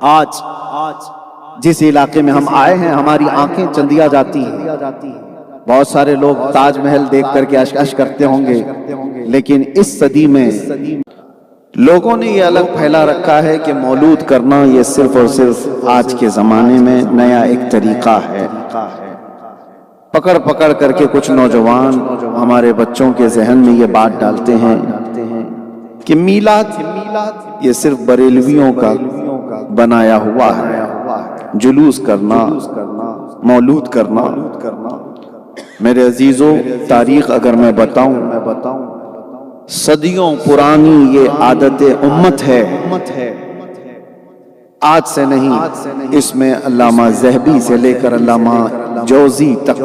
آج جس علاقے میں ہم آئے ہیں ہماری آنکھیں چندیا جاتی ہیں. بہت سارے لوگ تاج محل دیکھ کر کے اشک کرتے ہوں گے، لیکن اس صدی میں لوگوں نے یہ الگ پھیلا رکھا ہے کہ مولود کرنا یہ صرف اور صرف آج کے زمانے میں نیا ایک طریقہ ہے. پکڑ پکڑ کر کے کچھ نوجوان ہمارے بچوں کے ذہن میں یہ بات ڈالتے ہیں کہ میلاد یہ صرف بریلویوں کا بنایا ہوا ہے. جلوس کرنا، مولود کرنا. میرے عزیزو، تاریخ اگر میں بتاؤں، صدیوں پرانی یہ عادت امت ہے، آج سے نہیں. اس میں علامہ ذہبی سے لے کر علامہ جوزی تک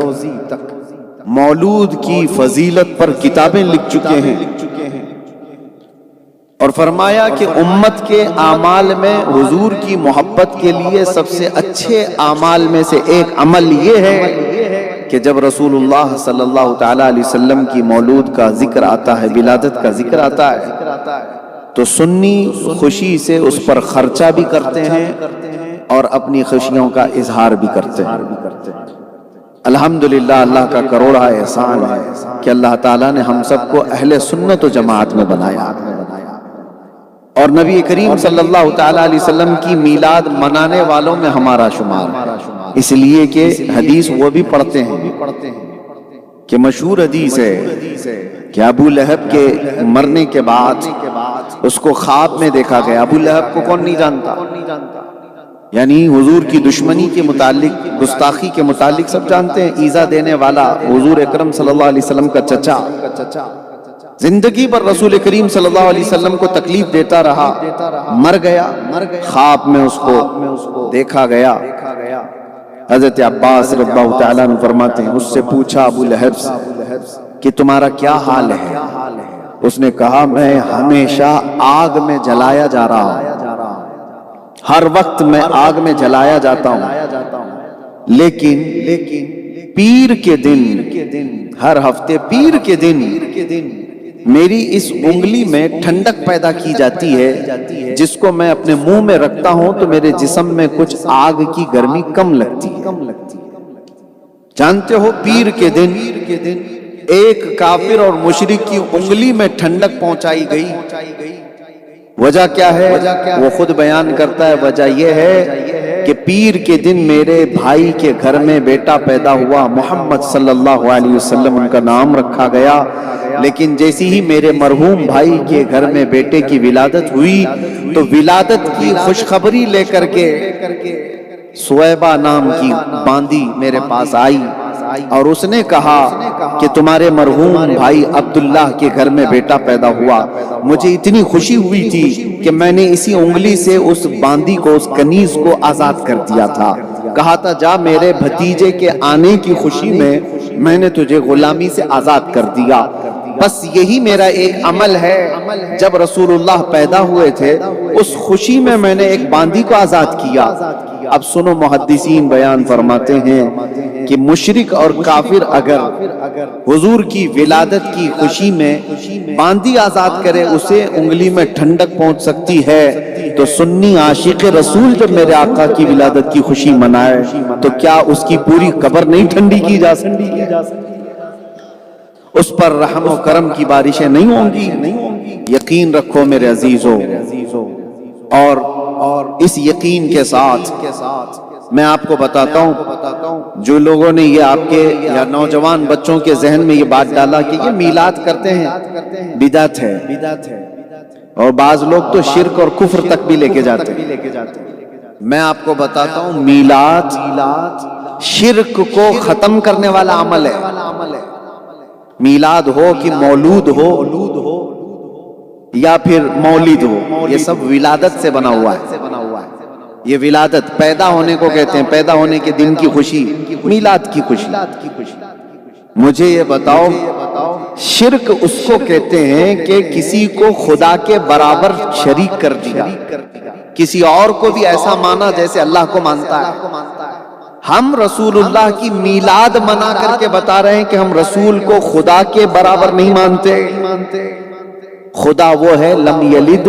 مولود کی فضیلت پر کتابیں لکھ چکے ہیں، اور فرمایا کہ امت کے اعمال میں حضور کی محبت کے لیے سب سے اچھے اعمال میں سے ایک عمل یہ ہے کہ جب رسول اللہ صلی اللہ تعالی علیہ وسلم کی مولود کا ذکر آتا ہے، ولادت کا ذکر آتا ہے، تو سنی خوشی سے اس پر خرچہ بھی کرتے ہیں اور اپنی خوشیوں کا اظہار بھی کرتے ہیں. الحمدللہ، اللہ کا کروڑا احسان ہے کہ اللہ تعالیٰ نے ہم سب کو اہل سنت و جماعت میں بنایا، اور نبی کریم صلی اللہ تعالیٰ علیہ وسلم کی میلاد منانے والوں میں ہمارا شمار ہے. اس لیے کہ حدیث وہ بھی پڑھتے ہیں کہ مشہور حدیث ہے کہ ابو لہب کے مرنے کے بعد اس کو خواب میں دیکھا گیا. ابو لہب کو کون نہیں جانتا؟ یعنی حضور کی دشمنی کے متعلق، گستاخی کے متعلق سب جانتے ہیں. ایذا دینے والا حضور اکرم صلی اللہ علیہ وسلم کا چچا، زندگی پر رسول کریم صلی اللہ علیہ وسلم کو تکلیف دیتا رہا، مر گیا. خواب میں اس کو دیکھا گیا. حضرت عباس رضی اللہ تعالیٰ عنہ فرماتے ہیں، اس سے پوچھا ابو لہب سے کہ تمہارا کیا حال ہے؟ اس نے کہا، میں ہمیشہ آگ میں جلایا جا رہا ہوں، ہر وقت میں آگ میں جلایا جاتا ہوں، لیکن پیر کے دن، ہر ہفتے پیر کے دن میری اس انگلی میں ٹھنڈک پیدا کی جاتی ہے، جس کو میں اپنے منہ میں رکھتا ہوں تو میرے جسم میں کچھ آگ کی گرمی کم لگتی ہے. جانتے ہو، پیر کے دن ایک کافر اور مشرک کی انگلی میں ٹھنڈک پہنچائی گئی. وجہ کیا ہے؟ وہ خود بیان کرتا ہے، وجہ یہ ہے کہ پیر کے دن میرے بھائی کے گھر میں بیٹا پیدا ہوا، محمد صلی اللہ علیہ وسلم ان کا نام رکھا گیا. لیکن جیسی ہی میرے مرحوم بھائی کے گھر میں بیٹے کی ولادت ہوئی تو ولادت کی خوشخبری لے کر کے سویبہ نام کی باندی میرے پاس آئی، اور اس نے کہا کہ تمہارے مرحوم بھائی عبداللہ کے گھر میں بیٹا پیدا ہوا. مجھے اتنی خوشی ہوئی تھی کہ میں نے اسی انگلی سے اس باندی کو، اس کنیز کو آزاد کر دیا تھا. کہا تھا، جا میرے بھتیجے کے آنے کی خوشی میں نے تجھے غلامی سے آزاد کر دیا. بس یہی میرا ایک عمل ہے. جب رسول اللہ پیدا ہوئے تھے اس خوشی میں نے ایک باندی کو آزاد کیا. اب سنو، محدثین بیان فرماتے ہیں کہ مشرک اور کافر اگر حضور کی ولادت کی خوشی میں باندی آزاد کرے، اسے انگلی میں ٹھنڈک پہنچ سکتی ہے، تو سنی عاشق رسول جب میرے آقا کی ولادت کی خوشی منائے تو کیا اس کی پوری قبر نہیں ٹھنڈی کی جا سکتی؟ اس پر رحم و کرم کی بارشیں نہیں ہوں گی. یقین رکھو میرے عزیزو، اور اس یقین کے ساتھ میں آپ کو بتاتا ہوں، جو لوگوں نے یہ آپ کے یا نوجوان بچوں کے ذہن میں یہ بات ڈالا کہ یہ میلاد کرتے ہیں، بدعت ہے، اور بعض لوگ تو شرک اور کفر تک بھی لے کے جاتے ہیں. میں آپ کو بتاتا ہوں، میلاد شرک کو ختم کرنے والا عمل ہے. میلاد ہو کہ مولود ہو یا پھر مولد ہو، یہ سب ولادت سے بنا ہوا ہے. یہ ولادت پیدا ہونے کو کہتے ہیں، پیدا ہونے کے دن کی خوشی، میلاد کی خوشی. مجھے یہ بتاؤ، شرک اس کو کہتے ہیں کہ کسی کو خدا کے برابر شریک کر دیا، کسی اور کو بھی ایسا مانا جیسے اللہ کو مانتا ہے. ہم رسول اللہ کی میلاد منا کر کے بتا رہے ہیں کہ ہم رسول کو خدا کے برابر نہیں مانتے. خدا وہ ہے لم یلد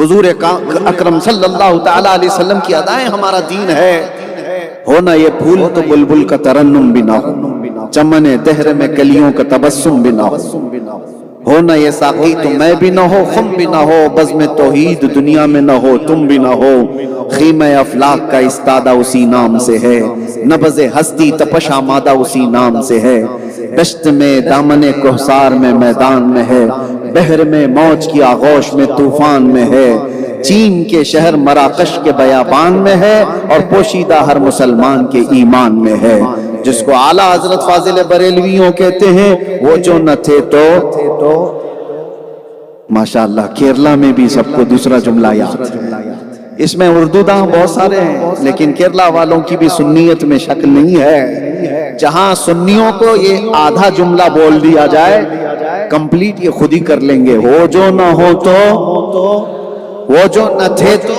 حضور اکرم صلی اللہ تعالی علیہ وسلم کی ادائیں ہمارا دین ہے. ہونا یہ پھول تو بلبل کا ترنم بھی نہ ہو، چمن دہر میں کلیوں کا تبسم بھی نہ ہو. ہونا یہ ساقی تو میں بھی نہ ہو، خم بھی نہ ہو، بزم توحید دنیا میں نہ ہو، تم بھی نہ ہو. خیمہ افلاک کا استادہ اسی نام سے ہے، نبض ہستی تپش آمادہ اسی نام سے ہے. دشت میں دامن کوثر میں میدان میں ہے، بحر میں موج کی آغوش میں طوفان میں ہے. چین کے شہر مراکش کے بیابان میں ہے، اور پوشیدہ ہر مسلمان کے ایمان میں ہے. جس کو اعلیٰ حضرت فاضل بریلویوں کہتے ہیں، وہ جو نہ تھے تو ماشاءاللہ کیرلا میں بھی سب کو دوسرا جملہ یاد ہے. اس میں اردو داں بہت سارے ہیں، لیکن کیرلا والوں کی بھی سنیت میں شک نہیں ہے. جہاں سنیوں کو یہ آدھا جملہ بول دیا جائے، کمپلیٹ یہ خود ہی کر لیں گے. وہ جو نہ ہو تو، وہ جو نہ تھے تو،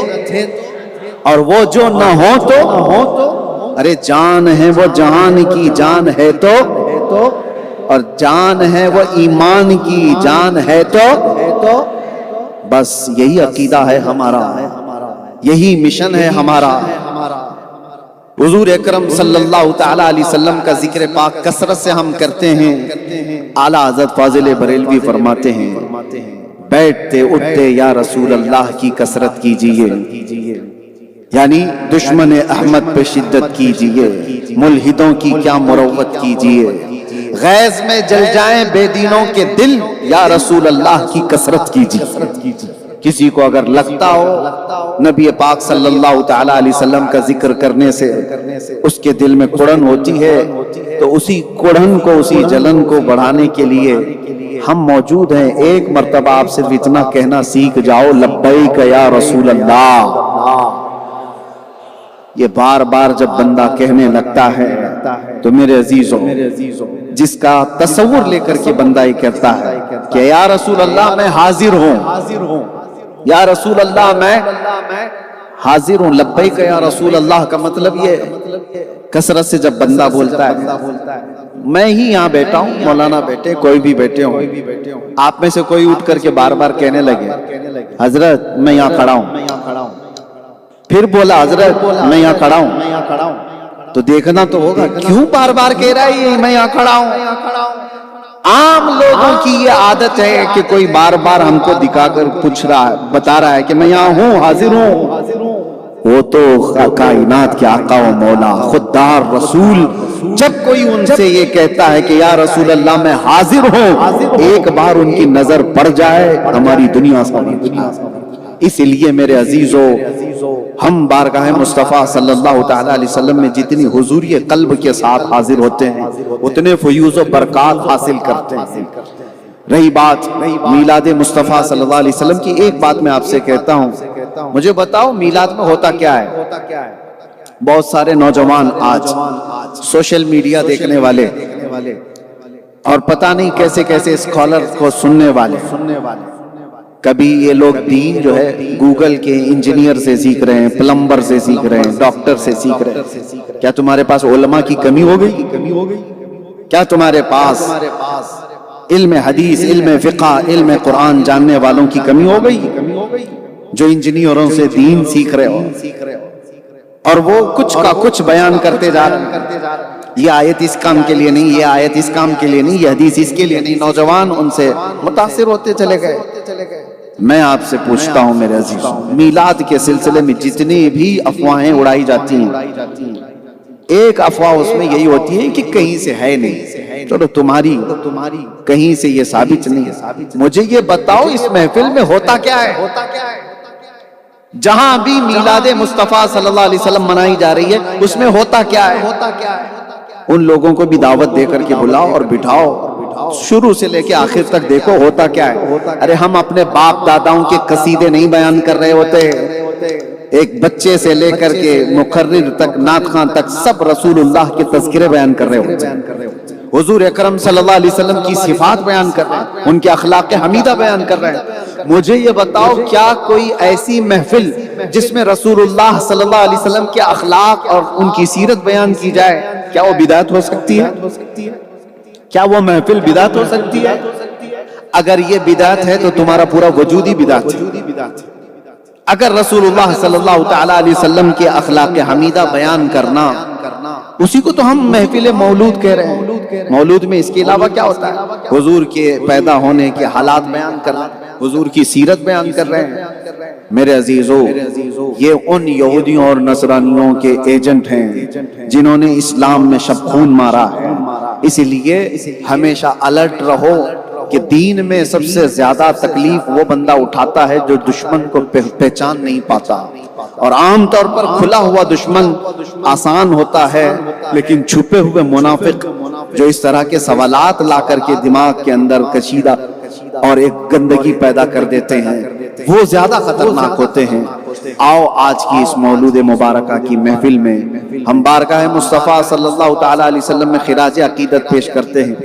اور وہ جو نہ ہو تو. ارے جان ہے وہ جہان کی جان ہے تو، اور جان ہے وہ ایمان کی جان ہے تو. بس یہی عقیدہ ہے ہمارا، یہی مشن ہے ہمارا. حضور اکرم صلی اللہ تعالی علیہ وسلم کا ذکر پاک کثرت سے ہم کرتے ہیں. اعلیٰ حضرت فاضل بریلوی فرماتے ہیں، بیٹھتے اٹھتے یا رسول اللہ کی کثرت کیجئے، یعنی دشمن احمد پہ شدت کیجئے، ملحدوں کی کیا مروت کیجئے. غیظ میں جل جائیں بے دینوں کے دل، یا رسول اللہ کی کثرت کیجئے. کسی کو اگر لگتا ہو نبی پاک صلی اللہ تعالی علیہ وسلم کا ذکر کرنے سے اس کے دل میں کڑن ہوتی ہے، تو اسی کڑن کو، اسی جلن کو بڑھانے کے لیے ہم موجود ہیں. ایک مرتبہ آپ صرف اتنا کہنا سیکھ جاؤ، لبیک یا رسول اللہ. یہ بار بار جب بندہ کہنے لگتا ہے تو میرے عزیزوں، جس کا تصور لے کر کے بندہ یہ کہتا ہے کہ یا رسول اللہ میں حاضر ہوں، یا رسول اللہ میں حاضر ہوں. لبیک یا رسول اللہ کا مطلب یہ کثرت سے جب بندہ بولتا ہے، میں ہی یہاں بیٹھا ہوں، مولانا بیٹھے، کوئی بھی بیٹھے ہوں، آپ میں سے کوئی اٹھ کر کے بار بار کہنے لگے حضرت میں یہاں کھڑا ہوں، پھر بولا حضرت میں یہاں کھڑا ہوں، تو دیکھنا تو ہوگا کیوں بار بار کہہ رہا ہے میں یہاں کھڑا ہوں. عام لوگوں کی یہ عادت ہے کہ کوئی بار بار ہم کو دکھا کر پوچھ رہا ہے، بتا رہا ہے کہ میں یہاں ہوں، حاضر ہوں. وہ تو کائنات کے آقا و مولا خوددار رسول جب کوئی ان سے یہ کہتا ہے کہ یا رسول اللہ میں حاضر ہوں، ایک بار ان کی نظر پڑ جائے ہماری دنیا سے. اس لیے میرے عزیزو، ہم بارگاہ مصطفیٰ صلی اللہ تعالی علیہ وسلم میں جتنی حضوری قلب کے ساتھ حاضر ہوتے ہیں، اتنے فیوز و برکات حاصل کرتے ہیں. رہی بات میلاد مصطفیٰ صلی اللہ علیہ وسلم کی، ایک بات میں آپ سے کہتا ہوں، مجھے بتاؤ میلاد میں ہوتا کیا ہے؟ بہت سارے نوجوان آج سوشل میڈیا دیکھنے والے اور پتہ نہیں کیسے کیسے اسکالر کو سننے والے، کبھی یہ لوگ دین جو ہے گوگل کے انجینئر سے سیکھ رہے ہیں، پلمبر سے سیکھ رہے ہیں، ڈاکٹر سے سیکھ رہے ہیں. کیا تمہارے پاس علماء کی کمی ہو گئی؟ کیا تمہارے پاس علم حدیث، علم فقہ، علم قرآن جاننے والوں کی کمی ہو گئی جو انجینئروں سے دین سیکھ رہے ہو اور وہ کچھ کا کچھ بیان کرتے جا رہے ہیں؟ یہ آیت اس کام کے لیے نہیں، یہ آیت اس کام کے لیے نہیں، یہ حدیث اس کے لیے نہیں. نوجوان ان سے متاثر ہوتے چلے گئے. میں آپ سے پوچھتا ہوں میرے عزیزوں، میلاد کے سلسلے میں جتنی بھی افواہیں اڑائی جاتی ہیں، ایک افواہ اس میں یہی ہوتی ہے کہ کہیں سے ہے نہیں. چلو تمہاری کہیں سے یہ ثابت نہیں. مجھے یہ بتاؤ اس محفل میں ہوتا کیا ہے؟ جہاں بھی میلاد مصطفیٰ صلی اللہ علیہ وسلم منائی جا رہی ہے، اس میں ہوتا کیا ہے؟ ان لوگوں کو بھی دعوت دے کر کے بلاؤ اور بٹھاؤ، شروع سے لے کے آخر تک دیکھو ہوتا کیا ہے. ارے ہم اپنے باپ داداؤں کے قصیدے نہیں بیان کر رہے ہوتے، ایک بچے سے لے کر کے مقرر تک، نعت خواں تک، سب رسول اللہ کے تذکرے بیان کر رہے ہوتے ہیں. حضور اکرم صلی اللہ علیہ وسلم کی صفات بیان کر رہے ہیں، ان کے اخلاق حمیدہ بیان کر رہے ہیں. مجھے یہ بتاؤ، کیا کوئی ایسی محفل جس میں رسول اللہ صلی اللہ علیہ وسلم کے اخلاق اور ان کی سیرت بیان کی جائے، کیا وہ بدعت ہو سکتی ہے؟ کیا وہ محفل بدعت ہو سکتی ہے؟ اگر یہ بدعت ہے تو تمہارا پورا وجود ہی بدعت ہے. اگر رسول اللہ صلی اللہ تعالی علیہ وسلم کے اخلاق حمیدہ بیان کرنا، اسی کو تو ہم محفل مولود کہہ رہے ہیں۔ مولود میں اس کے علاوہ کیا ہوتا ہے؟ حضور کے پیدا ہونے کے حالات بیان کرنا، حضور کی سیرت بیان کر رہے ہیں۔ میرے عزیزو، یہ ان یہودیوں اور نصرانیوں کے ایجنٹ ہیں جنہوں نے اسلام میں شب خون مارا ہے۔ اس لیے ہمیشہ الرٹ رہو کہ دین میں سب سے زیادہ تکلیف وہ بندہ اٹھاتا ہے جو دشمن کو پہچان نہیں پاتا، اور عام طور پر کھلا ہوا دشمن آسان ہوتا ہے، لیکن چھپے ہوئے منافق جو اس طرح کے سوالات لا کر کے دماغ کے اندر کشیدہ اور ایک گندگی پیدا کر دیتے ہیں، وہ زیادہ خطرناک ہوتے ہیں۔ آؤ آج کی اس مولود مبارکہ کی محفل میں ہم بارگاہ مصطفیٰ صلی اللہ تعالی علیہ وسلم میں خراج عقیدت پیش کرتے ہیں۔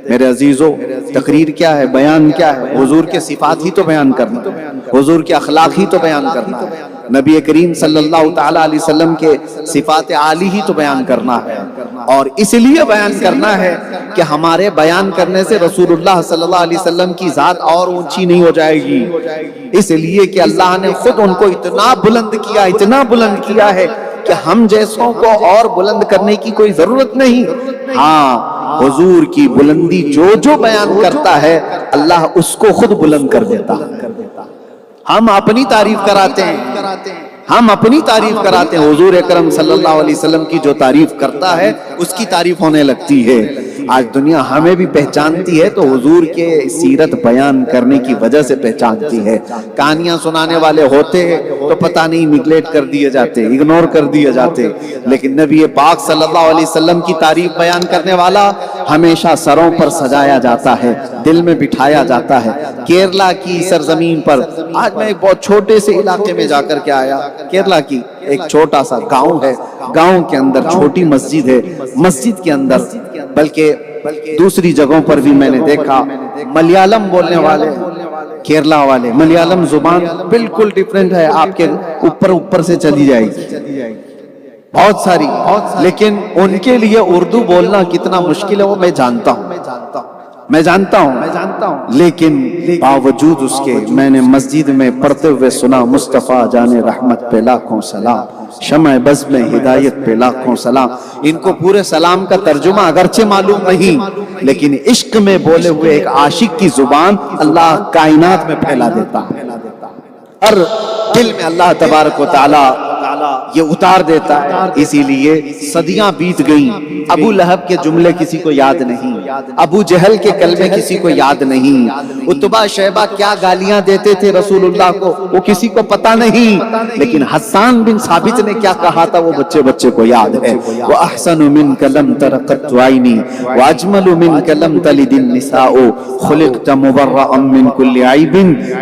میرے عزیزو، تقریر کیا ہے، بیان کیا ہے؟ حضور کے صفات ہی تو بیان کرنا، حضور کے اخلاق ہی تو بیان کرنا ہے، نبی کریم صلی اللہ تعالی علیہ وسلم کے صفات عالی ہی تو بیان کرنا ہے۔ اور اس لیے بیان کرنا ہے کہ ہمارے بیان کرنے سے رسول اللہ صلی اللہ علیہ وسلم کی ذات اور اونچی نہیں ہو جائے گی، اس لیے کہ اللہ نے خود ان کو اتنا بلند کیا، اتنا بلند کیا ہے کہ ہم جیسوں کو اور بلند کرنے کی کوئی ضرورت نہیں۔ ہاں، حضور کی بلندی جو بیان کرتا ہے اللہ اس کو خود بلند کر دیتا ہے۔ ہم اپنی تعریف کراتے ہیں، ہم اپنی تعریف کراتے ہیں، حضور اکرم صلی اللہ علیہ وسلم کی جو تعریف کرتا ہے اس کی تعریف ہونے لگتی ہے۔ آج دنیا ہمیں بھی پہچانتی ہے تو حضور کے سیرت بیان کرنے کی وجہ سے پہچانتی ہے۔ کہانیاں سنانے والے ہوتے تو پتہ نہیں نگلیکٹ کر دیے جاتے، اگنور کر دیے جاتے، لیکن نبی پاک صلی اللہ علیہ وسلم کی تعریف بیان کرنے والا ہمیشہ سروں پر سجایا جاتا ہے، دل میں بٹھایا جاتا ہے۔ کیرلا کی سرزمین پر آج میں ایک بہت چھوٹے سے علاقے میں جا کر کے آیا، کیرلا کی ایک چھوٹا سا گاؤں ہے، گاؤں کے اندر چھوٹی مسجد ہے، مسجد کے اندر بلکہ دوسری جگہوں پر بھی میں نے دیکھا ملیالم بولنے والے، کیرلا والے، ملیالم زبان بالکل ڈیفرنٹ ہے، آپ کے اوپر سے چلی جائے گی بہت ساری، لیکن ان کے لیے اردو بولنا کتنا مشکل ہے وہ میں جانتا ہوں، لیکن باوجود اس کے میں نے مسجد میں پڑھتے ہوئے سنا مصطفیٰ جان رحمت پہ لاکھوں سلام، شمع بز میں ہدایت پہ لاکھوں سلام۔ ان کو پورے سلام کا ترجمہ اگرچہ معلوم نہیں، لیکن عشق میں بولے ہوئے ایک عاشق کی زبان اللہ کائنات میں پھیلا دیتا ہے، اور دل میں اللہ تبارک و تعالی یہ اتار دیتا ہے۔ اسی لیے صدیاں بیت گئیں، ابو لہب کے جملے کسی کو یاد نہیں، ابو جہل کے کلمے کسی کو یاد نہیں، عتبہ شیبہ کیا گالیاں دیتے تھے رسول اللہ کو وہ کسی کو پتہ نہیں، لیکن حسان بن ثابت نے کیا کہا تھا وہ بچے کو یاد ہے۔ وَأَحْسَنُ مِنْكَ لَمْ تَرَ قَطُّ عَيْنِي وَأَجْمَلُ مِنْكَ لَمْ تَلِدِ النِّسَاءُ خُلِقْتَ مُبَرَّأً مِنْ كُلِّ عَيْبٍ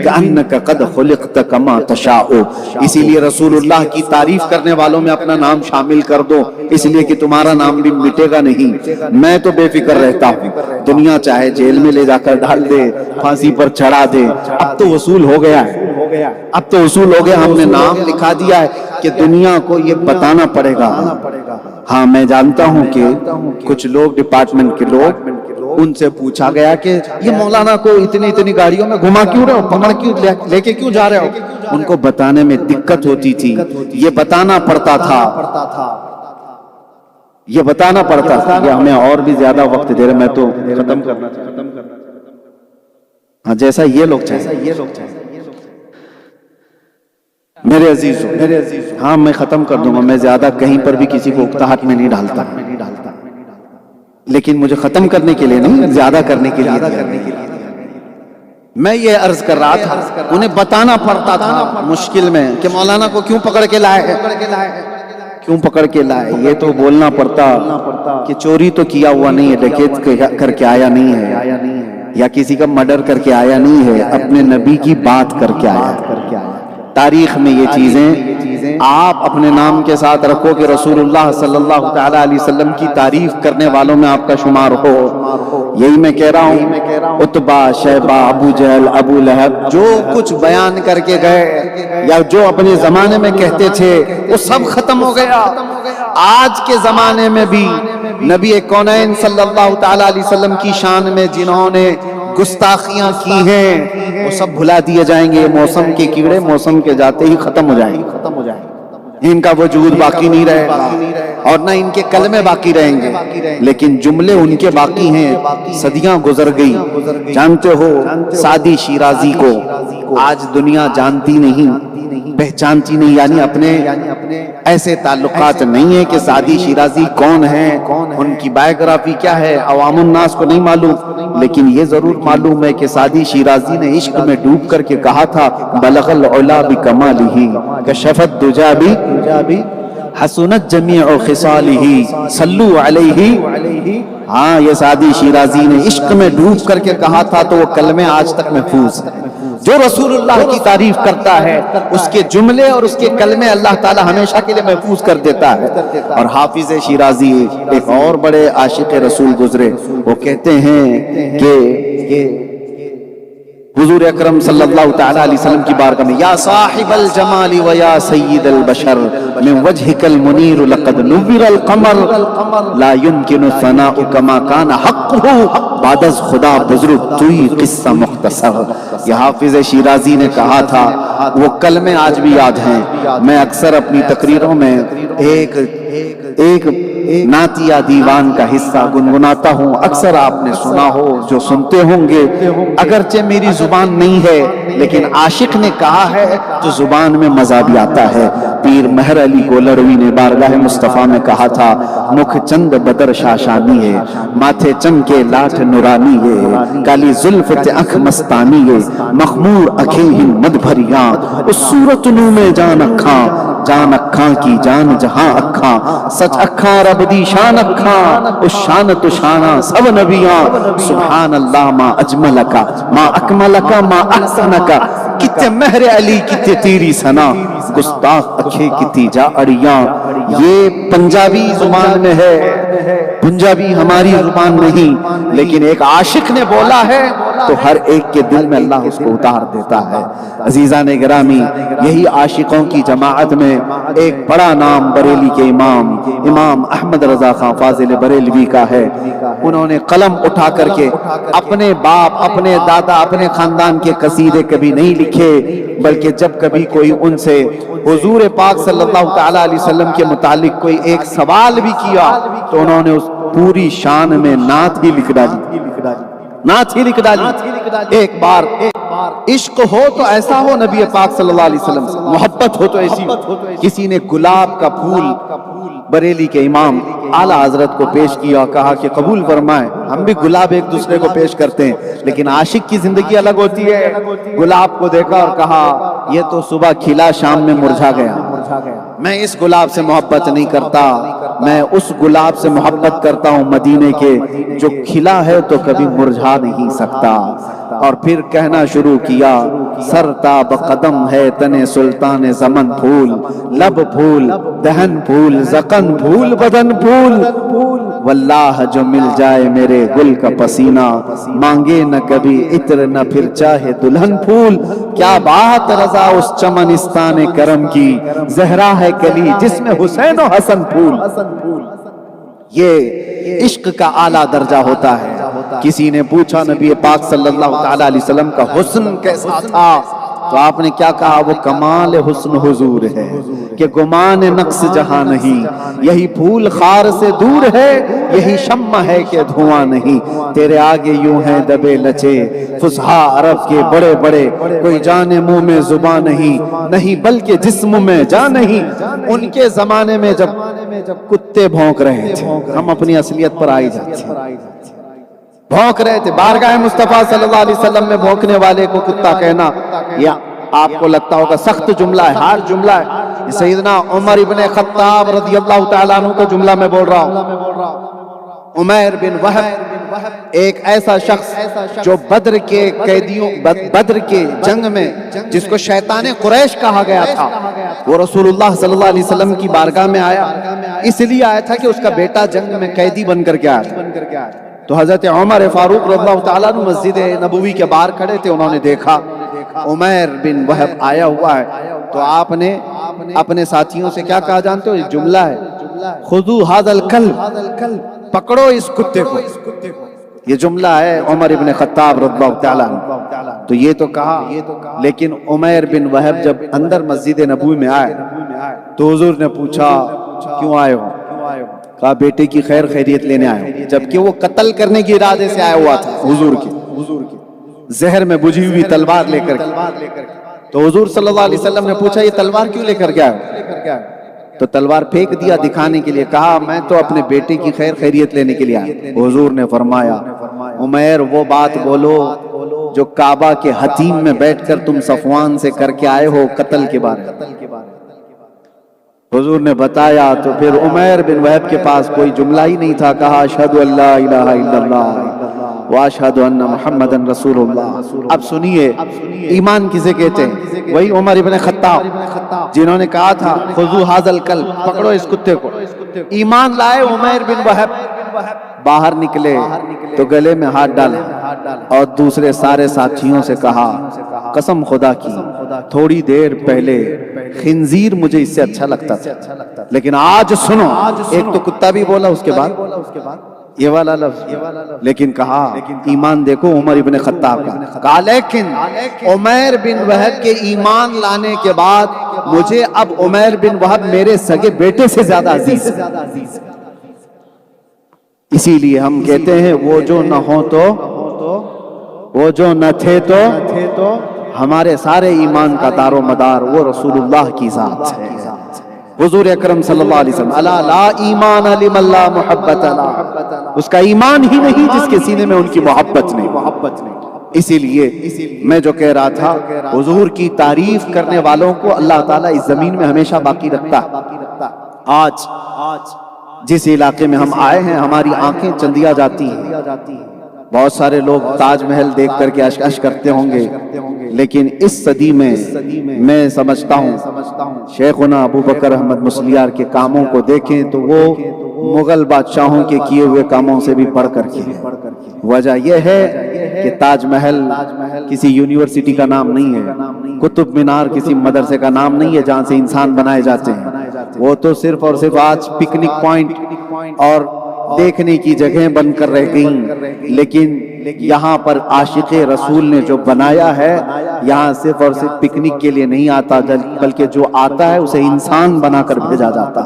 كَأَنَّكَ قَدْ خُلِقْتَ كَمَا تَشَاءُ۔ اسی لیے رسول اللہ کی تعریف کرنے والوں میں اپنا نام شامل کر دو، اس لیے کہ تمہارا نام بھی مٹے گا نہیں۔ میں تو بے فکر رہتا ہوں، دنیا چاہے جیل میں لے جا کر ڈال دے، پھانسی پر چڑھا دے، اب تو وصول ہو گیا ہے، اب تو وصول ہو گیا، ہم نے نام لکھا دیا ہے کہ دنیا کو یہ بتانا پڑے گا۔ ہاں میں جانتا ہوں کہ کچھ لوگ ڈپارٹمنٹ کے لوگ، ان سے پوچھا گیا کہ یہ مولانا کو اتنی گاڑیوں میں گھما کیوں رہے ہو، پکڑ کیوں لے کے کیوں جا رہے ہو؟ ان کو بتانے میں دقت ہوتی تھی، یہ بتانا پڑتا تھا، یہ بتانا پڑتا تھا۔ یہ ہمیں اور بھی زیادہ وقت دے رہے، میں تو ختم کرنا چاہتا ہوں، ہاں جیسا یہ لوگ چاہیں۔ میرے عزیز، ہاں میں ختم کر دوں گا، میں زیادہ کہیں پر بھی کسی کو اکتاہٹ میں نہیں ڈالتا، لیکن مجھے ختم کرنے کے لیے نہیں، زیادہ کرنے کے لیے میں یہ عرض کر رہا تھا، انہیں بتانا پڑتا تھا مشکل میں کہ مولانا کو کیوں پکڑ کے لائے، کیوں پکڑ کے لائے۔ یہ تو بولنا پڑتا کہ چوری تو کیا ہوا نہیں ہے، ڈکیت کر کے آیا نہیں ہے، یا کسی کا مرڈر کر کے آیا نہیں ہے، اپنے نبی کی بات کر کے آیا۔ تاریخ میں یہ چیزیں آپ اپنے نام کے ساتھ رکھو کہ رسول اللہ صلی اللہ تعالی علیہ وسلم کی تعریف کرنے والوں میں آپ کا شمار ہو۔ یہی میں کہہ رہا ہوں، عتبہ شیبہ ابو جہل ابو لہب جو کچھ بیان کر کے گئے یا جو اپنے زمانے میں کہتے تھے وہ سب ختم ہو گیا۔ آج کے زمانے میں بھی نبی کونین صلی اللہ تعالی علیہ وسلم کی شان میں جنہوں نے گستاخیاں کی ہیں، وہ سب بھلا دیے جائیں گے۔ موسم کے کیڑے موسم کے جاتے ہی ختم ہو جائیں گے، ان کا وجود باقی نہیں رہے گا اور نہ ان کے کلمے باقی رہیں گے، لیکن جملے ان کے باقی ہیں۔ صدیاں گزر گئی، جانتے ہو سعدی شیرازی کو آج دنیا جانتی نہیں، پہچانتی نہیں، یعنی اپنے ایسے تعلقات نہیں ہیں کہ سعدی شیرازی کون ہیں، ان کی بائیوگرافی کیا ہے، عوام الناس کو نہیں معلوم، لیکن یہ ضرور معلوم ہے کہ سعدی شیرازی نے عشق میں ڈوب کر کے کہا تھا بلغ العلا بکمالہ کشف الدجا حسنت جمیع خصالہ صلو علیہ۔ ہاں، یہ سعدی شیرازی نے عشق میں ڈوب کر کے کہا تھا تو وہ کلمے آج تک محفوظ ہیں۔ جو رسول اللہ کی تعریف کرتا ہے اس کے جملے اور اس کے کلمے اللہ تعالی ہمیشہ کے لیے محفوظ کر دیتا ہے۔ اور حافظ شیرازی ایک اور بڑے عاشق رسول گزرے، وہ کہتے ہیں کہ حضور اکرم صلی اللہ تعالی علیہ وسلم کی بارگاہ میں یا صاحب الجمال و یا سید البشر من وجهك المنیر لقد نور القمر لا يمكن ثناء كما كان حقه بعد از خدا بزرگ توئی قصہ مختصر۔ یہ حافظ شیرازی نے کہا تھا، وہ کلمے آج بھی یاد ہیں۔ میں اکثر اپنی تقریروں میں ایک نعتیہ دیوان کا حصہ گنگناتا ہوں، اکثر آپ نے سنا ہو، جو سنتے ہوں گے۔ اگرچہ میری زبان نہیں ہے لیکن عاشق نے کہا ہے تو زبان میں مزہ بھی آتا ہے۔ پیر مہر علی گولروی نے بارگاہ مصطفیٰ میں کہا تھا مکھ چند بدر شاشانی ہے، ماتھے چمکے لاٹھ نورانی ہے، کالی زلف تے اکھ مستانی ہے، مخمور اکھیں ہن مد بھریاں، اس صورت نو میں جان اکھاں، جان اکھاں کی جان جہاں اکھاں، سچ اکھاں رب دی شان اکھاں، اس شان تو شانہ سب نبیاں، سبحان اللہ ما اجملکا ما اکملکا ما احسنکا، کتے مہر علی کتے تیری سنا، گستاخ اکھے کتی جا اڑیاں۔ یہ پنجابی زبان میں ہے، پنجابی ہماری زبان نہیں، لیکن ایک عاشق نے بولا ہے تو ہر ایک کے دل میں اللہ اس کو اتار دیتا ہے۔ عزیزان گرامی، یہی عاشقوں کی جماعت میں ایک بڑا نام بریلی کے امام احمد رضا خان فاضل بریلوی کا ہے۔ انہوں نے قلم اٹھا کر کے اپنے باپ، اپنے دادا، اپنے خاندان کے قصیدے کبھی نہیں لکھے، بلکہ جب کبھی کوئی ان سے حضور پاک صلی اللہ تعالی علیہ وسلم کے متعلق کوئی ایک سوال بھی کیا تو انہوں نے اس پوری شان میں نعت ہی لکھ ڈالی، نعت ہی لکھ ڈالی۔ ایک بار عشق ہو تو ایسا ہو نبی پاک صلی اللہ علیہ وسلم سے، محبت ہو تو ایسی ہو۔ کسی نے گلاب کا پھول بریلی کے امام اعلیٰ حضرت کو پیش کیا، کہا کہ قبول فرمائیں، ہم بھی گلاب ایک دوسرے کو پیش کرتے ہیں، لیکن عاشق کی زندگی الگ ہوتی ہے۔ گلاب کو دیکھا اور کہا یہ تو صبح کھلا شام میں مرجھا گیا، میں اس گلاب سے محبت نہیں کرتا، میں اس گلاب سے محبت کرتا ہوں مدینے کے جو کھلا ہے تو کبھی مرجھا نہیں سکتا۔ اور پھر کہنا شروع کیا سرتاب قدم ہے تنے سلطان زمن پھول، لب پھول دہن پھول زقن پھول بدن پھول، واللہ جو مل جائے میرے گل کا پسینہ، مانگے نہ کبھی عطر نہ پھر چاہے دلہن پھول۔ کیا بات رضا اس چمنستان کرم کی، زہرا ہے کلی جس میں حسین و حسن پھول۔ یہ عشق کا اعلیٰ درجہ ہوتا ہے۔ کسی نے پوچھا نبی پاک صلی اللہ تعالی علیہ وسلم کا حسن کیسا تھا تو آپ نے کیا کہا، وہ کمال حسن حضور ہے کہ گمان نقص جہاں نہیں، یہی پھول خار سے دور ہے، یہی شمع ہے کہ دھواں نہیں، تیرے آگے یوں ہیں دبے لچے فصحا عرب کے بڑے بڑے، کوئی جانے منہ میں زبان نہیں بلکہ جسم میں جان نہیں۔ ان کے زمانے میں جب کتے بھونک رہے تھے، ہم اپنی اصلیت پر آئی جاتے ہیں، بھونک رہے تھے، بارگاہ مصطفیٰ صلی اللہ علیہ وسلم میں بھونکنے والے کو کتا کہنا یا آپ کو لگتا ہوگا سخت جملہ ہے، ہارڈ جملہ ہے۔ سیدنا عمر ابن خطاب رضی اللہ تعالیٰ عنہ کا جملہ میں بول رہا ہوں۔ عمیر بن وہب ایک ایسا شخص جو بدر کے قیدیوں، بدر کے جنگ میں جس کو شیطان قریش کہا گیا تھا، وہ رسول اللہ صلی اللہ علیہ وسلم کی بارگاہ میں آیا، اس لیے آیا تھا کہ اس کا بیٹا جنگ میں قیدی بن کر کے آیا تھا۔ تو حضرت عمر فاروق رضی اللہ تعالیٰ عنہ مسجد نبوی کے باہر کھڑے تھے، انہوں نے دیکھا عمیر بن وہب آیا ہوا ہے، تو آپ نے اپنے ساتھیوں سے کیا کہا جانتے ہو؟ یہ جملہ ہے، خذو ھذا الکلب، پکڑو اس کتے کو۔ یہ جملہ ہے عمر ابن خطاب رضی اللہ تعالیٰ عنہ. تو یہ تو کہا، لیکن عمیر بن وہب جب اندر مسجد نبوی میں آئے تو حضور نے پوچھا کیوں آئے ہو؟ کہا بیٹے کی خیر خیریت لینے آئے ہو، جبکہ وہ قتل کرنے کی ارادے سے آیا ہوا تھا حضور کی، زہر میں بجھی ہوئی تلوار لے کر. تو حضور صلی اللہ علیہ وسلم نے پوچھا یہ تلوار کیوں لے کر گیا ہو؟ تو تلوار پھینک دیا دکھانے کے لیے. کہا میں تو اپنے بیٹے کی خیر خیریت لینے کے لیے آیا. حضور نے فرمایا عمیر وہ بات بولو جو کعبہ کے حتیم میں بیٹھ کر تم صفوان سے کر کے آئے ہو قتل کے بارے. حضور نے بتایا تو پھر عمیر بن وہب کے پاس کوئی جملہ ہی نہیں تھا. کہا اشہد ان لا الہ الا اللہ واشہد ان محمدن رسول اللہ. اب سنیے ایمان کسے کہتے ہیں؟ وہی عمر ابن خطاب جنہوں نے کہا تھا خذو ھذا الکلب، پکڑو اس کتے کو. ایمان لائے عمیر بن وہب، باہر نکلے تو گلے میں ہاتھ ڈالا اور دوسرے سارے ساتھیوں سے کہا قسم خدا کی تھوڑی دیر پہلے خنزیر مجھے اس سے اچھا لگتا تھا، لیکن آج سنو، ایک تو کتا بھی بولا اس کے بعد یہ والا لفظ، لیکن کہا ایمان دیکھو عمر ابن خطاب کا. کہا لیکن عمیر بن وہب کے ایمان لانے کے بعد مجھے اب عمیر بن وہب میرے سگے بیٹے سے زیادہ عزیز ہے. اسی لیے ہم کہتے ہیں وہ جو نہ ہو تو، وہ جو نہ تھے تو ہمارے سارے ایمان کا دار و مدار وہ رسول اللہ کی ذات ہے. حضور اکرم صلی اللہ علیہ وسلم الا لا ایمان لمن لا محبت له، اس کا ایمان ہی نہیں جس کے سینے میں ان کی محبت نہیں. اسی لیے میں جو کہہ رہا تھا حضور کی تعریف کرنے والوں کو اللہ تعالیٰ اس زمین میں ہمیشہ باقی رکھتا. آج جس علاقے میں ہم آئے ہیں ہماری آنکھیں چندیا جاتی ہیں. بہت سارے لوگ تاج محل دیکھ کر کے اشک کرتے ہوں گے، لیکن اس صدی میں سمجھتا ہوں شیخنا ابو بکر احمد مسلیار کے کاموں کو دیکھیں تو وہ مغل بادشاہوں کے کیے ہوئے کاموں سے بھی بڑھ کر کے. وجہ یہ ہے کہ تاج محل کسی یونیورسٹی کا نام نہیں ہے، قطب مینار کسی مدرسے کا نام نہیں ہے جہاں سے انسان بنائے جاتے ہیں. وہ تو صرف اور صرف آج پکنک پوائنٹ اور دیکھنے کی جگہیں بن کر رہ گئیں. لیکن یہاں پر عاشق رسول نے جو بنایا ہے یہاں صرف اور صرف پکنک کے لیے نہیں آتا، بلکہ جو آتا ہے اسے انسان بنا کر بھیجا جاتا.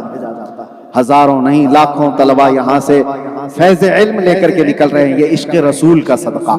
ہزاروں نہیں لاکھوں طلبہ یہاں سے فیض علم لے کر کے نکل رہے ہیں. یہ عشق رسول کا صدقہ.